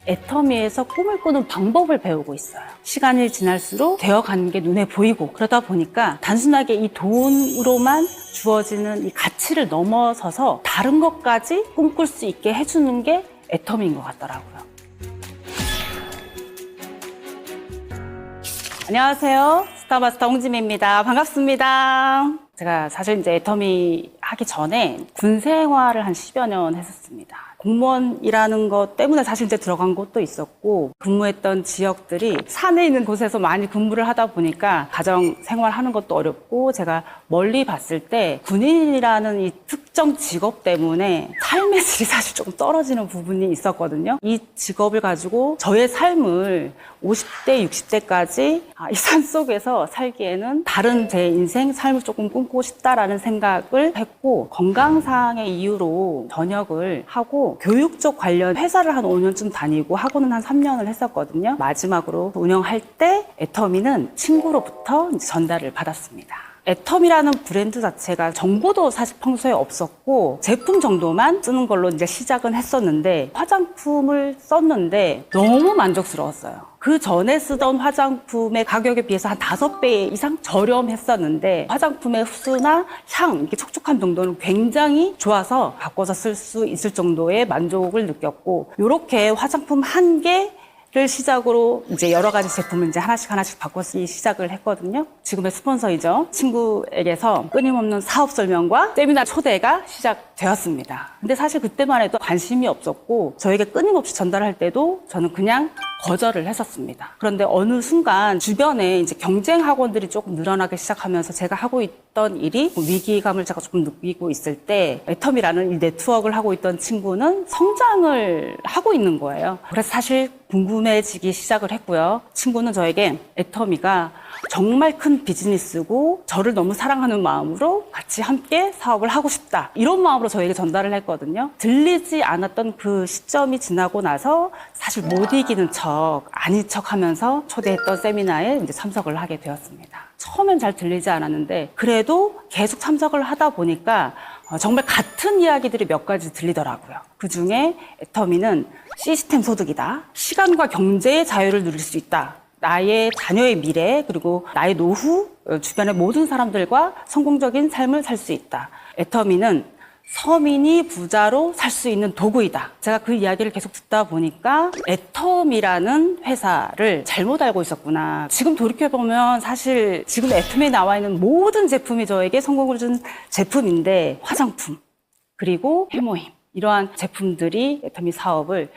애터미에서 꿈을 꾸는 방법을 배우고 있어요. 시간이 지날수록 되어가는 게 눈에 보이고 그러다 보니까 단순하게 이 돈으로만 주어지는 이 가치를 넘어서서 다른 것까지 꿈꿀 수 있게 해주는 게 애터미인 것 같더라고요. 안녕하세요. 스타마스터 홍지미입니다. 반갑습니다. 제가 사실 이제 애터미 하기 전에 군 생활을 한 10여 년 했었습니다. 공무원이라는 것 때문에 사실 이제 들어간 곳도 있었고, 근무했던 지역들이 산에 있는 곳에서 많이 근무를 하다 보니까 가정 생활하는 것도 어렵고, 제가 멀리 봤을 때 군인이라는 이 특정 직업 때문에 삶의 질이 사실 조금 떨어지는 부분이 있었거든요. 이 직업을 가지고 저의 삶을 50대, 60대까지 이 산속에서 살기에는 다른 제 인생, 삶을 조금 꿈꾸고 싶다라는 생각을 했고, 건강상의 이유로 전역을 하고 교육 쪽 관련 회사를 한 5년쯤 다니고 학원은 한 3년을 했었거든요. 마지막으로 운영할 때 애터미는 친구로부터 이제 전달을 받았습니다. 애터미라는 브랜드 자체가 정보도 사실 평소에 없었고 제품 정도만 쓰는 걸로 이제 시작은 했었는데, 화장품을 썼는데 너무 만족스러웠어요. 그 전에 쓰던 화장품의 가격에 비해서 한 5배 이상 저렴했었는데, 화장품의 흡수나 향, 이렇게 촉촉한 정도는 굉장히 좋아서 바꿔서 쓸 수 있을 정도의 만족을 느꼈고, 이렇게 화장품 한 개를 시작으로 이제 여러 가지 제품을 이제 하나씩 바꿔 쓰기 시작을 했거든요. 지금의 스폰서이죠. 친구에게서 끊임없는 사업 설명과 세미나 초대가 시작되었습니다. 근데 사실 그때만 해도 관심이 없었고, 저에게 끊임없이 전달할 때도 저는 그냥 거절을 했었습니다. 그런데 어느 순간 주변에 이제 경쟁 학원들이 조금 늘어나기 시작하면서 제가 하고 있던 일이 위기감을 제가 조금 느끼고 있을 때, 애터미라는 이 네트워크를 하고 있던 친구는 성장을 하고 있는 거예요. 그래서 사실 궁금해지기 시작을 했고요. 친구는 저에게 애터미가 정말 큰 비즈니스고 저를 너무 사랑하는 마음으로 같이 함께 사업을 하고 싶다, 이런 마음으로 저에게 전달을 했거든요. 들리지 않았던 그 시점이 지나고 나서 사실 못 이기는 척, 아닌 척 하면서 초대했던 세미나에 이제 참석을 하게 되었습니다. 처음엔 잘 들리지 않았는데 그래도 계속 참석을 하다 보니까 정말 같은 이야기들이 몇 가지 들리더라고요. 그 중에 애터미는 시스템 소득이다, 시간과 경제의 자유를 누릴 수 있다, 나의 자녀의 미래, 그리고 나의 노후, 주변의 모든 사람들과 성공적인 삶을 살 수 있다. 애터미는 서민이 부자로 살 수 있는 도구이다. 제가 그 이야기를 계속 듣다 보니까 애터미라는 회사를 잘못 알고 있었구나. 지금 돌이켜보면 사실 지금 애터미에 나와 있는 모든 제품이 저에게 성공을 준 제품인데, 화장품, 그리고 해모힘, 이러한 제품들이 애터미 사업을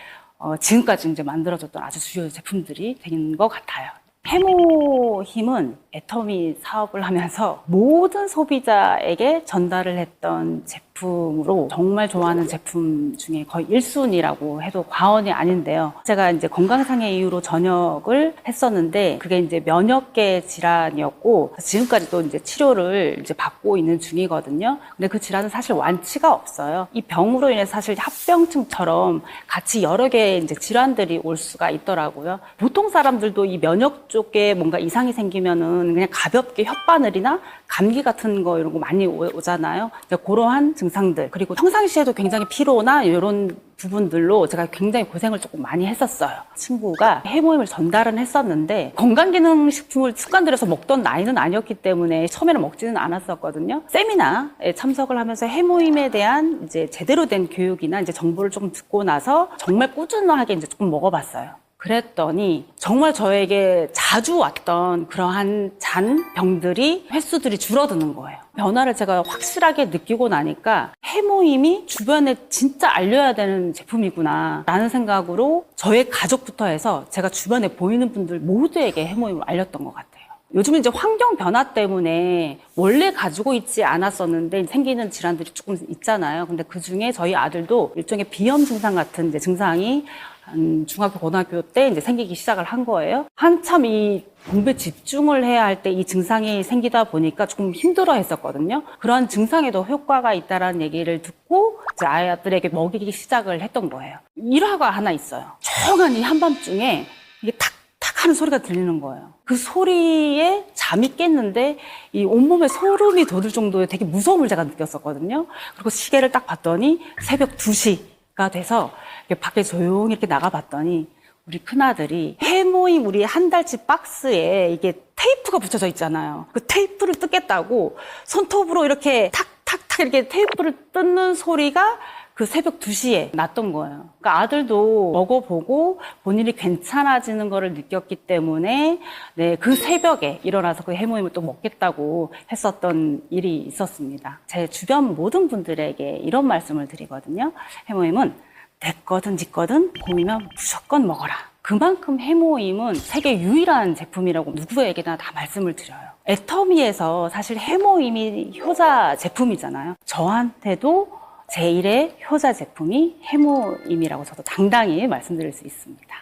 지금까지 이제 만들어졌던 아주 주요 제품들이 된 것 같아요. 해모힘은 애터미 사업을 하면서 모든 소비자에게 전달을 했던 제품으로 정말 좋아하는 제품 중에 거의 1순위라고 해도 과언이 아닌데요. 제가 이제 건강상의 이유로 전역을 했었는데, 그게 이제 면역계 질환이었고 지금까지도 이제 치료를 이제 받고 있는 중이거든요. 근데 그 질환은 사실 완치가 없어요. 이 병으로 인해 사실 합병증처럼 같이 여러 개의 이제 질환들이 올 수가 있더라고요. 보통 사람들도 이 면역 쪽에 뭔가 이상이 생기면은 그냥 가볍게 혓바늘이나 감기 같은 거 이런 거 많이 오잖아요. 그러한 증상들, 그리고 평상시에도 굉장히 피로나 이런 부분들로 제가 굉장히 고생을 조금 많이 했었어요. 친구가 해모임을 전달은 했었는데 건강기능식품을 습관들여서 먹던 나이는 아니었기 때문에 처음에는 먹지는 않았었거든요. 세미나에 참석을 하면서 해모임에 대한 이제 제대로 된 교육이나 이제 정보를 조금 듣고 나서 정말 꾸준하게 이제 조금 먹어봤어요. 그랬더니 정말 저에게 자주 왔던 그러한 잔병들이, 횟수들이 줄어드는 거예요. 변화를 제가 확실하게 느끼고 나니까 해모임이 주변에 진짜 알려야 되는 제품이구나 라는 생각으로 저의 가족부터 해서 제가 주변에 보이는 분들 모두에게 해모임을 알렸던 것 같아요. 요즘은 이제 환경 변화 때문에 원래 가지고 있지 않았었는데 생기는 질환들이 조금 있잖아요. 근데 그 중에 저희 아들도 일종의 비염 증상 같은 이제 증상이 중학교, 고등학교 때 이제 생기기 시작을 한 거예요. 한참 이 공부에 집중을 해야 할 때 이 증상이 생기다 보니까 조금 힘들어 했었거든요. 그런 증상에도 효과가 있다라는 얘기를 듣고 이제 아이들에게 먹이기 시작을 했던 거예요. 일화가 하나 있어요. 조용한 이 한밤중에 이게 탁탁 하는 소리가 들리는 거예요. 그 소리에 잠이 깼는데 이 온몸에 소름이 돋을 정도의 되게 무서움을 제가 느꼈었거든요. 그리고 시계를 딱 봤더니 새벽 2시가 돼서 밖에 조용히 이렇게 나가봤더니 우리 큰아들이 해모임 우리 한 달치 박스에 이게 테이프가 붙여져 있잖아요. 그 테이프를 뜯겠다고 손톱으로 이렇게 탁탁탁 이렇게 테이프를 뜯는 소리가 그 새벽 2시에 났던 거예요. 그러니까 아들도 먹어보고 본인이 괜찮아지는 거를 느꼈기 때문에 네, 그 새벽에 일어나서 그 해모임을 또 먹겠다고 했었던 일이 있었습니다. 제 주변 모든 분들에게 이런 말씀을 드리거든요. 해모임은 내 거든 네 거든 봄이면 무조건 먹어라. 그만큼 해모임은 세계 유일한 제품이라고 누구에게나 다 말씀을 드려요. 애터미에서 사실 해모임이 효자 제품이잖아요. 저한테도 제1의 효자 제품이 해모임이라고 저도 당당히 말씀드릴 수 있습니다.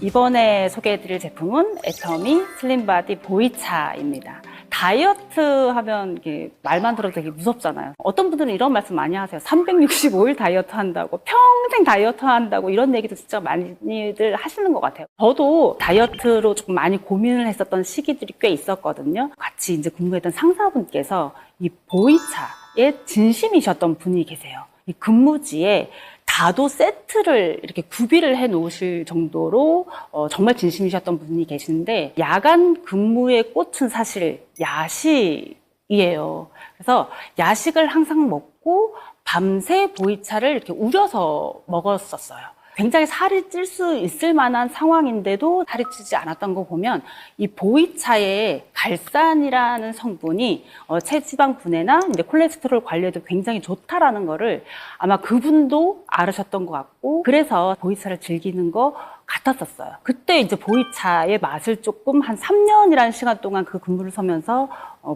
이번에 소개해드릴 제품은 애터미 슬림바디 보이차입니다. 다이어트 하면 이게 말만 들어도 되게 무섭잖아요. 어떤 분들은 이런 말씀 많이 하세요. 365일 다이어트 한다고, 평생 다이어트 한다고 이런 얘기도 진짜 많이들 하시는 것 같아요. 저도 다이어트로 조금 많이 고민을 했었던 시기들이 꽤 있었거든요. 같이 이제 근무했던 상사분께서 이 보이차에 진심이셨던 분이 계세요. 이 근무지에 다도 세트를 이렇게 구비를 해 놓으실 정도로 정말 진심이셨던 분이 계신데 야간 근무의 꽃은 사실 야식이에요. 그래서 야식을 항상 먹고 밤새 보이차를 이렇게 우려서 먹었었어요. 굉장히 살이 찔 수 있을 만한 상황인데도 살이 찌지 않았던 거 보면 이 보이차의 갈산이라는 성분이 체지방 분해나 이제 콜레스테롤 관리에도 굉장히 좋다라는 거를 아마 그분도 알으셨던 것 같고 그래서 보이차를 즐기는 거 같았었어요. 그때 이제 보이차의 맛을 조금 한 3년이라는 시간 동안 그 근무를 서면서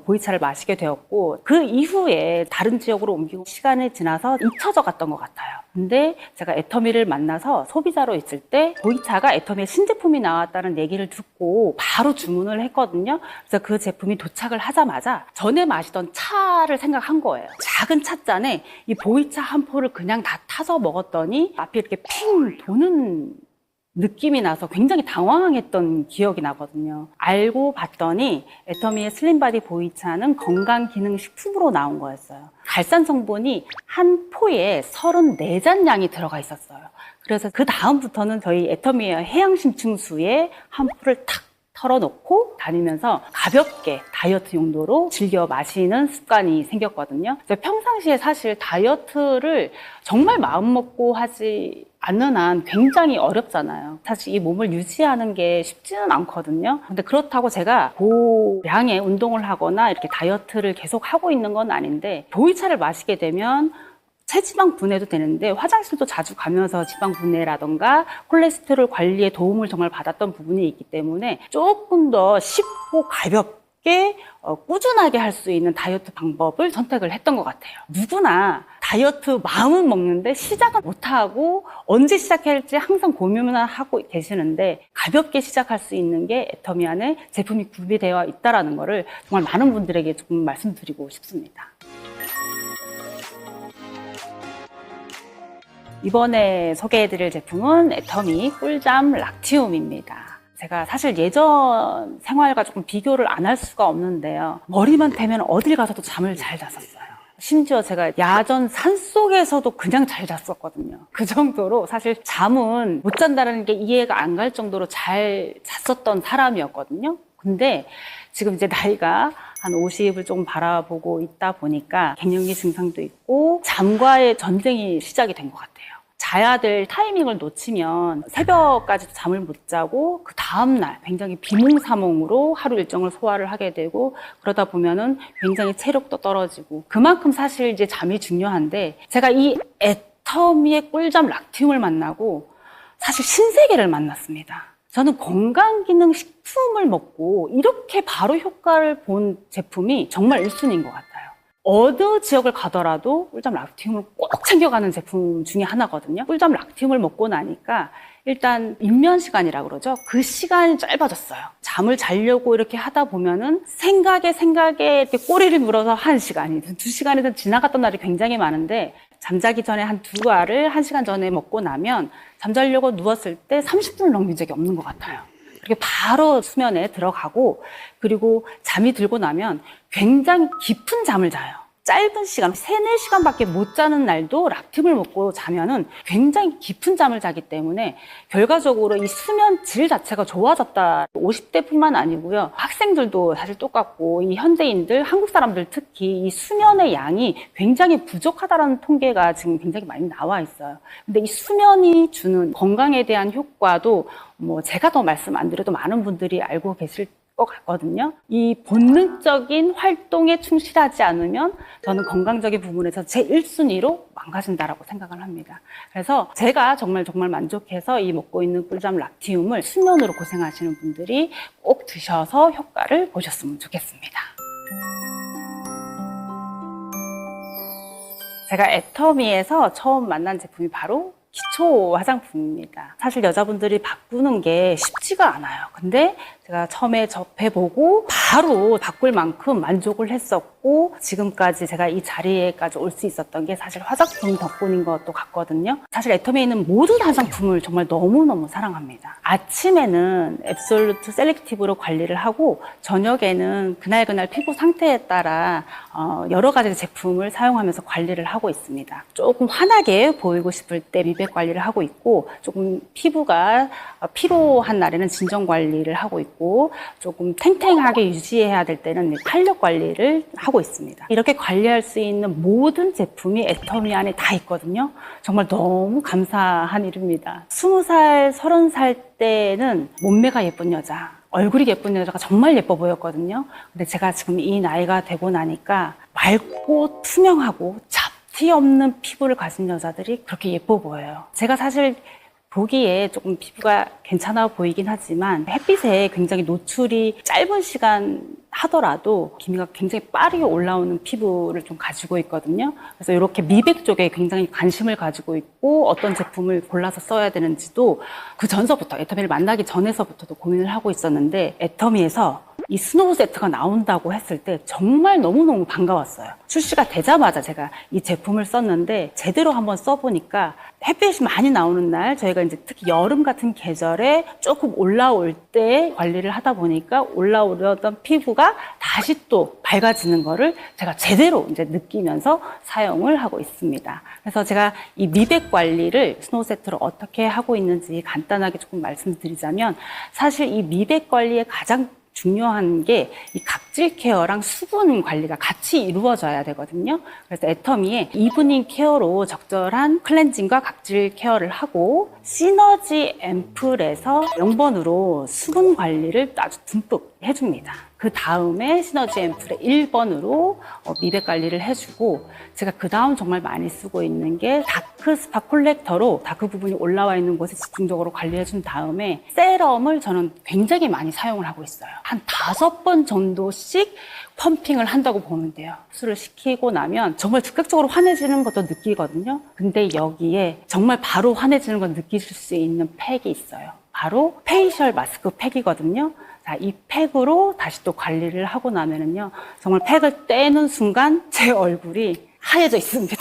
보이차를 마시게 되었고 그 이후에 다른 지역으로 옮기고 시간이 지나서 잊혀져 갔던 것 같아요. 근데 제가 애터미를 만나서 소비자로 있을 때 보이차가 애터미의 신제품이 나왔다는 얘기를 듣고 바로 주문을 했거든요. 그래서 그 제품이 도착을 하자마자 전에 마시던 차를 생각한 거예요. 작은 찻잔에 이 보이차 한 포를 그냥 다 타서 먹었더니 앞이 이렇게 핑 도는 느낌이 나서 굉장히 당황했던 기억이 나거든요. 알고 봤더니 애터미의 슬림바디 보이차는 건강기능식품으로 나온 거였어요. 갈산 성분이 한 포에 34잔 양이 들어가 있었어요. 그래서 그 다음부터는 저희 애터미의 해양심층수에 한 포를 탁 털어놓고 다니면서 가볍게 다이어트 용도로 즐겨 마시는 습관이 생겼거든요. 평상시에 사실 다이어트를 정말 마음먹고 하지 않는 한 굉장히 어렵잖아요. 사실 이 몸을 유지하는 게 쉽지는 않거든요. 근데 그렇다고 제가 고량의 운동을 하거나 이렇게 다이어트를 계속 하고 있는 건 아닌데 보이차를 마시게 되면 체지방 분해도 되는데 화장실도 자주 가면서 지방 분해라던가 콜레스테롤 관리에 도움을 정말 받았던 부분이 있기 때문에 조금 더 쉽고 가볍게 꾸준하게 할 수 있는 다이어트 방법을 선택을 했던 것 같아요. 누구나 다이어트 마음은 먹는데 시작은 못하고 언제 시작해야 할지 항상 고민을 하고 계시는데 가볍게 시작할 수 있는 게 애터미 안에 제품이 구비되어 있다는 거를 정말 많은 분들에게 조금 말씀드리고 싶습니다. 이번에 소개해드릴 제품은 애터미 꿀잠 락티움입니다. 제가 사실 예전 생활과 조금 비교를 안 할 수가 없는데요. 머리만 대면 어딜 가서도 잠을 잘 잤었어요. 심지어 제가 야전 산속에서도 그냥 잘 잤었거든요. 그 정도로 사실 잠은 못 잔다는 게 이해가 안 갈 정도로 잘 잤었던 사람이었거든요. 근데 지금 이제 나이가 한 50을 좀 바라보고 있다 보니까 갱년기 증상도 있고 잠과의 전쟁이 시작이 된 것 같아요. 자야 될 타이밍을 놓치면 새벽까지 잠을 못 자고 그 다음날 굉장히 비몽사몽으로 하루 일정을 소화를 하게 되고 그러다 보면은 굉장히 체력도 떨어지고 그만큼 사실 이제 잠이 중요한데 제가 이 애터미의 꿀잠 락티움을 만나고 사실 신세계를 만났습니다. 저는 건강기능식품을 먹고 이렇게 바로 효과를 본 제품이 정말 1순위인 것 같아요. 어느 지역을 가더라도 꿀잠 락티움을 꼭 챙겨가는 제품 중에 하나거든요. 꿀잠 락티움을 먹고 나니까 일단 입면 시간이라고 그러죠. 그 시간이 짧아졌어요. 잠을 자려고 이렇게 하다 보면은 생각에 이렇게 꼬리를 물어서 1시간이든 2시간이든 지나갔던 날이 굉장히 많은데 잠자기 전에 한 2알을 1시간 전에 먹고 나면 잠자려고 누웠을 때 30분을 넘긴 적이 없는 것 같아요. 그리고 바로 수면에 들어가고 그리고 잠이 들고 나면 굉장히 깊은 잠을 자요. 짧은 시간, 3-4시간밖에 못 자는 날도 락튬을 먹고 자면은 굉장히 깊은 잠을 자기 때문에 결과적으로 이 수면 질 자체가 좋아졌다. 50대뿐만 아니고요. 학생들도 사실 똑같고 이 현대인들, 한국 사람들 특히 이 수면의 양이 굉장히 부족하다라는 통계가 지금 굉장히 많이 나와 있어요. 근데 이 수면이 주는 건강에 대한 효과도 제가 더 말씀 안 드려도 많은 분들이 알고 계실 것 같거든요. 이 본능적인 활동에 충실하지 않으면 저는 건강적인 부분에서 제 1순위로 망가진다라고 생각을 합니다. 그래서 제가 정말 만족해서 이 먹고 있는 꿀잠 락티움을 수면으로 고생하시는 분들이 꼭 드셔서 효과를 보셨으면 좋겠습니다. 제가 애터미에서 처음 만난 제품이 바로 기초 화장품입니다. 사실 여자분들이 바꾸는 게 쉽지가 않아요. 근데 제가 처음에 접해보고 바로 바꿀 만큼 만족을 했었고 지금까지 제가 이 자리에까지 올 수 있었던 게 사실 화장품 덕분인 것도 같거든요. 사실 애터미에 있는 모든 화장품을 정말 너무너무 사랑합니다. 아침에는 앱솔루트 셀렉티브로 관리를 하고 저녁에는 그날 피부 상태에 따라 여러 가지 제품을 사용하면서 관리를 하고 있습니다. 조금 환하게 보이고 싶을 때 미백 관리를 하고 있고 조금 피부가 피로한 날에는 진정 관리를 하고 있고 조금 탱탱하게 유지해야 될 때는 탄력 관리를 하고 있습니다. 이렇게 관리할 수 있는 모든 제품이 애터미 안에 다 있거든요. 정말 너무 감사한 일입니다. 20살, 30살 때는 몸매가 예쁜 여자, 얼굴이 예쁜 여자가 정말 예뻐 보였거든요. 근데 제가 지금 이 나이가 되고 나니까 맑고 투명하고 잡티 없는 피부를 가진 여자들이 그렇게 예뻐 보여요. 제가 사실 보기에 조금 피부가 괜찮아 보이긴 하지만 햇빛에 굉장히 노출이 짧은 시간 하더라도 기미가 굉장히 빠르게 올라오는 피부를 좀 가지고 있거든요. 그래서 이렇게 미백 쪽에 굉장히 관심을 가지고 있고 어떤 제품을 골라서 써야 되는지도 그 전서부터 애터미를 만나기 전에서부터도 고민을 하고 있었는데 애터미에서 이 스노우 세트가 나온다고 했을 때 정말 너무너무 반가웠어요. 출시가 되자마자 제가 이 제품을 썼는데 제대로 한번 써보니까 햇빛이 많이 나오는 날 저희가 이제 특히 여름 같은 계절에 조금 올라올 때 관리를 하다 보니까 올라오려던 피부가 다시 또 밝아지는 거를 제가 제대로 이제 느끼면서 사용을 하고 있습니다. 그래서 제가 이 미백 관리를 스노우 세트로 어떻게 하고 있는지 간단하게 조금 말씀드리자면 사실 이 미백 관리의 가장 중요한 게 이 각질 케어랑 수분 관리가 같이 이루어져야 되거든요. 그래서 애터미에 이브닝 케어로 적절한 클렌징과 각질 케어를 하고 시너지 앰플에서 0번으로 수분 관리를 아주 듬뿍 해줍니다. 그 다음에 시너지 앰플의 1번으로 미백 관리를 해주고 제가 그 다음 정말 많이 쓰고 있는 게 다크 스파 콜렉터로 다크 부분이 올라와 있는 곳에 집중적으로 관리해준 다음에 세럼을 저는 굉장히 많이 사용을 하고 있어요. 한 5번 정도씩 펌핑을 한다고 보면 돼요. 흡수를 시키고 나면 정말 즉각적으로 환해지는 것도 느끼거든요. 근데 여기에 정말 바로 환해지는 걸 느끼실 수 있는 팩이 있어요. 바로 페이셜 마스크 팩이거든요. 자, 이 팩으로 다시 또 관리를 하고 나면은요, 정말 팩을 떼는 순간 제 얼굴이 하얘져 있습니다.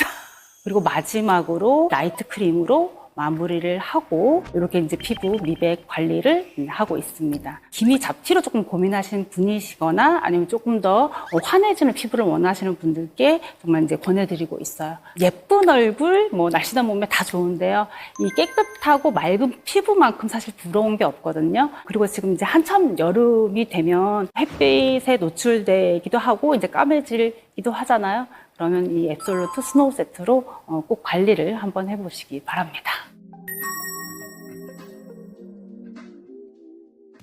그리고 마지막으로 나이트 크림으로 마무리를 하고 이렇게 이제 피부 미백 관리를 하고 있습니다. 기미 잡티로 조금 고민하시는 분이시거나 아니면 조금 더 환해지는 피부를 원하시는 분들께 정말 이제 권해드리고 있어요. 예쁜 얼굴, 날씬한 몸매 다 좋은데요. 이 깨끗하고 맑은 피부만큼 사실 부러운 게 없거든요. 그리고 지금 이제 한참 여름이 되면 햇빛에 노출되기도 하고 이제 까매지기도 하잖아요. 그러면 이 앱솔루트 스노우 세트로 꼭 관리를 한번 해보시기 바랍니다.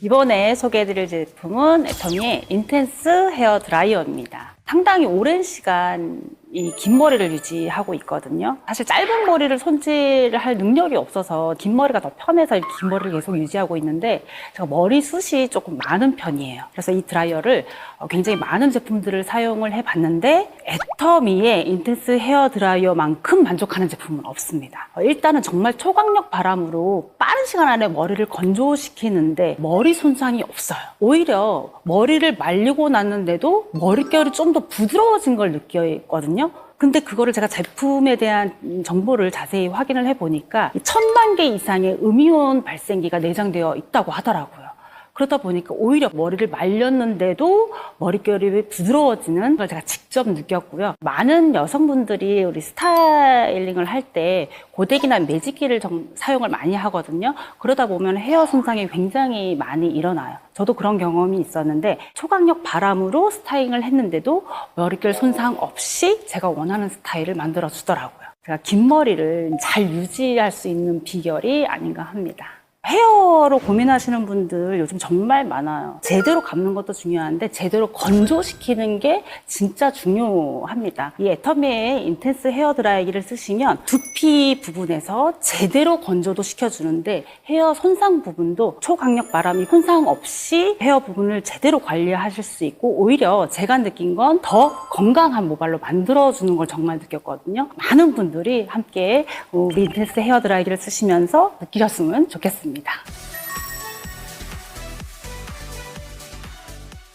이번에 소개해드릴 제품은 애터미의 인텐스 헤어 드라이어입니다. 상당히 오랜 시간 이 긴 머리를 유지하고 있거든요. 사실 짧은 머리를 손질을 할 능력이 없어서 긴 머리가 더 편해서 긴 머리를 계속 유지하고 있는데 제가 머리숱이 조금 많은 편이에요. 그래서 이 드라이어를 굉장히 많은 제품들을 사용을 해봤는데 애터미의 인텐스 헤어 드라이어만큼 만족하는 제품은 없습니다. 일단은 정말 초강력 바람으로 빠른 시간 안에 머리를 건조시키는데 머리 손상이 없어요. 오히려 머리를 말리고 났는데도 머릿결이 좀 더 부드러워진 걸 느꼈거든요. 근데 그거를 제가 제품에 대한 정보를 자세히 확인을 해보니까 1000만 개 이상의 음이온 발생기가 내장되어 있다고 하더라고요. 그러다 보니까 오히려 머리를 말렸는데도 머릿결이 부드러워지는 걸 제가 직접 느꼈고요. 많은 여성분들이 우리 스타일링을 할 때 고데기나 매직기를 사용을 많이 하거든요. 그러다 보면 헤어 손상이 굉장히 많이 일어나요. 저도 그런 경험이 있었는데 초강력 바람으로 스타일링을 했는데도 머릿결 손상 없이 제가 원하는 스타일을 만들어 주더라고요. 제가 긴 머리를 잘 유지할 수 있는 비결이 아닌가 합니다. 헤어로 고민하시는 분들 요즘 정말 많아요. 제대로 감는 것도 중요한데 제대로 건조시키는 게 진짜 중요합니다. 이 애터미의 인텐스 헤어 드라이기를 쓰시면 두피 부분에서 제대로 건조도 시켜주는데 헤어 손상 부분도 초강력 바람이 손상 없이 헤어 부분을 제대로 관리하실 수 있고 오히려 제가 느낀 건 더 건강한 모발로 만들어주는 걸 정말 느꼈거든요. 많은 분들이 함께 우리 인텐스 헤어 드라이기를 쓰시면서 느끼셨으면 좋겠습니다.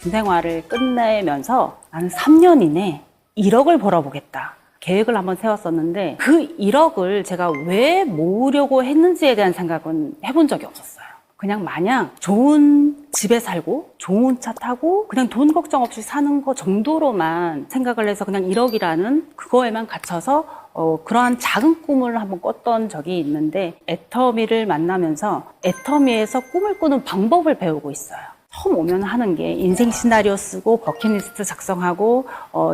군 생활을 끝내면서 나는 3년 이내 1억을 벌어보겠다. 계획을 한번 세웠었는데 그 1억을 제가 왜 모으려고 했는지에 대한 생각은 해본 적이 없었어요. 그냥 마냥 좋은 집에 살고 좋은 차 타고 그냥 돈 걱정 없이 사는 거 정도로만 생각을 해서 그냥 1억이라는 그거에만 갇혀서 그러한 작은 꿈을 한번 꿨던 적이 있는데 애터미를 만나면서 애터미에서 꿈을 꾸는 방법을 배우고 있어요. 처음 오면 하는 게 인생 시나리오 쓰고 버킷리스트 작성하고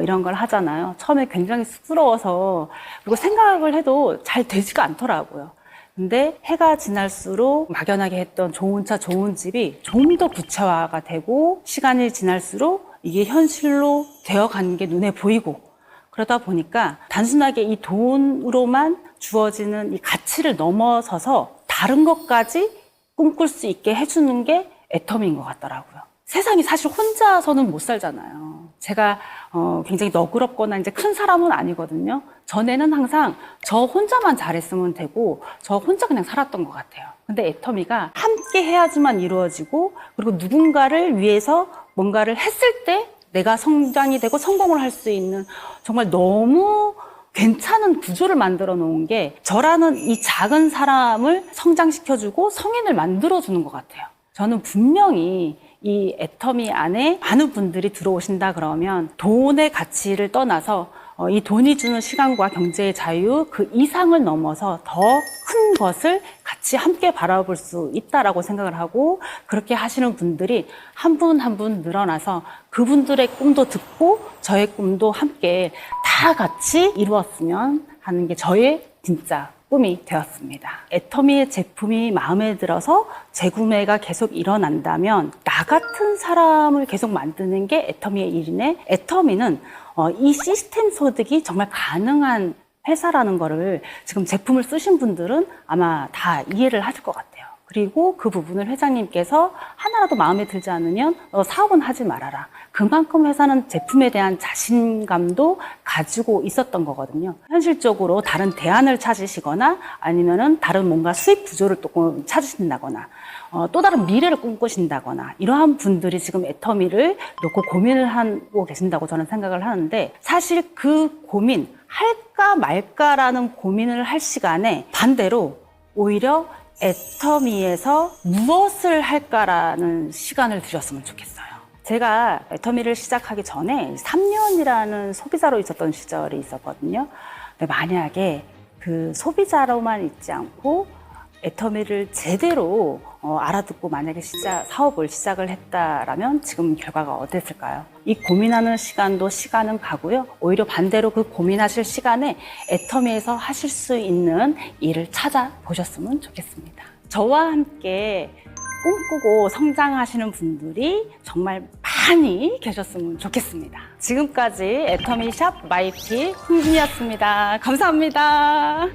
이런 걸 하잖아요. 처음에 굉장히 쑥스러워서 그리고 생각을 해도 잘 되지가 않더라고요. 근데 해가 지날수록 막연하게 했던 좋은 차, 좋은 집이 좀 더 구체화가 되고 시간이 지날수록 이게 현실로 되어가는 게 눈에 보이고 그러다 보니까 단순하게 이 돈으로만 주어지는 이 가치를 넘어서서 다른 것까지 꿈꿀 수 있게 해주는 게 애터미인 것 같더라고요. 세상이 사실 혼자서는 못 살잖아요. 제가 굉장히 너그럽거나 이제 큰 사람은 아니거든요. 전에는 항상 저 혼자만 잘했으면 되고 저 혼자 그냥 살았던 것 같아요. 근데 애터미가 함께 해야지만 이루어지고 그리고 누군가를 위해서 뭔가를 했을 때 내가 성장이 되고 성공을 할 수 있는 정말 너무 괜찮은 구조를 만들어 놓은 게 저라는 이 작은 사람을 성장시켜주고 성인을 만들어주는 것 같아요. 저는 분명히 이 애터미 안에 많은 분들이 들어오신다 그러면 돈의 가치를 떠나서 이 돈이 주는 시간과 경제의 자유 그 이상을 넘어서 더 큰 것을 같이 함께 바라볼 수 있다라고 생각을 하고 그렇게 하시는 분들이 한 분 한 분 늘어나서 그분들의 꿈도 듣고 저의 꿈도 함께 다 같이 이루었으면 하는 게 저의 진짜 꿈이 되었습니다. 애터미의 제품이 마음에 들어서 재구매가 계속 일어난다면 나 같은 사람을 계속 만드는 게 애터미의 일이네. 애터미는 이 시스템 소득이 정말 가능한 회사라는 거를 지금 제품을 쓰신 분들은 아마 다 이해를 하실 것 같아요. 그리고 그 부분을 회장님께서 하나라도 마음에 들지 않으면 사업은 하지 말아라. 그만큼 회사는 제품에 대한 자신감도 가지고 있었던 거거든요. 현실적으로 다른 대안을 찾으시거나 아니면은 다른 뭔가 수입 구조를 또 찾으신다거나 또 다른 미래를 꿈꾸신다거나 이러한 분들이 지금 애터미를 놓고 고민을 하고 계신다고 저는 생각을 하는데 사실 그 고민 할까 말까라는 고민을 할 시간에 반대로 오히려 애터미에서 무엇을 할까라는 시간을 들였으면 좋겠어요. 제가 애터미를 시작하기 전에 3년이라는 소비자로 있었던 시절이 있었거든요. 근데 만약에 그 소비자로만 있지 않고 애터미를 제대로 알아듣고 만약에 사업을 시작을 했다라면 지금 결과가 어땠을까요? 이 고민하는 시간은 가고요. 오히려 반대로 그 고민하실 시간에 애터미에서 하실 수 있는 일을 찾아보셨으면 좋겠습니다. 저와 함께 꿈꾸고 성장하시는 분들이 정말 많이 계셨으면 좋겠습니다. 지금까지 애터미 샵 마이피 홍진이었습니다. 감사합니다.